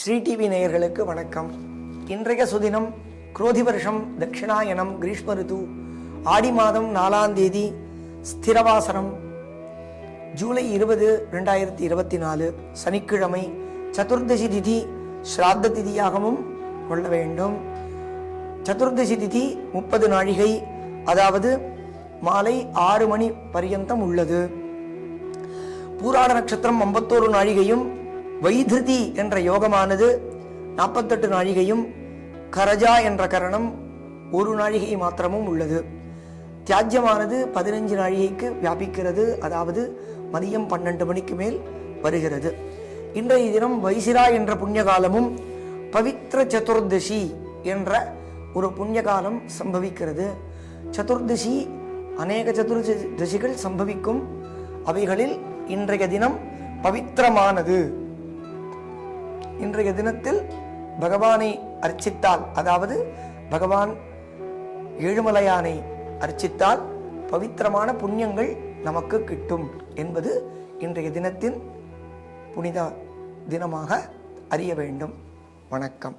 Sri TV நேயர்களுக்கு வணக்கம். இன்றைய சுதினம் குரோதி வருஷம் தட்சிணாயனம் கிரீஷ்ம ரிது ஆடி மாதம் 4ஆம் தேதி ஸ்திரவாசனம் ஜூலை 20, 2024 சனிக்கிழமை. சதுர்தசி திதி ஸ்ராத்த திதியாகவும் கொள்ள வேண்டும். சதுர்தசி திதி 30 நாழிகை, அதாவது மாலை 6 மணி பரியந்தம் உள்ளது. பூராட நட்சத்திரம் 51 நாழிகையும், வைதிருதி என்ற யோகமானது 48 நாழிகையும், கரஜா என்ற கரணம் 1 நாழிகை மாத்திரமும் உள்ளது. தியாஜ்யமானது 15 நாழிகைக்கு வியாபிக்கிறது, அதாவது மதியம் 12 மணிக்கு மேல் வருகிறது. இன்றைய தினம் வைசிரா என்ற புண்ணியகாலமும் பவித்ர சதுர்தசி என்ற ஒரு புண்ணியகாலம் சம்பவிக்கிறது. சதுர்தசி அநேக சதுர்தசிகள் சம்பவிக்கும். அவைகளில் இன்றைய தினம் பவித்திரமானது. இன்றைய தினத்தில் பகவானை அர்ச்சித்தால், அதாவது பகவான் ஏழுமலையானை அர்ச்சித்தால் பவித்திரமான புண்ணியங்கள் நமக்கு கிட்டும் என்பது இன்றைய தினத்தின் புனித தினமாக அறிய வேண்டும். வணக்கம்.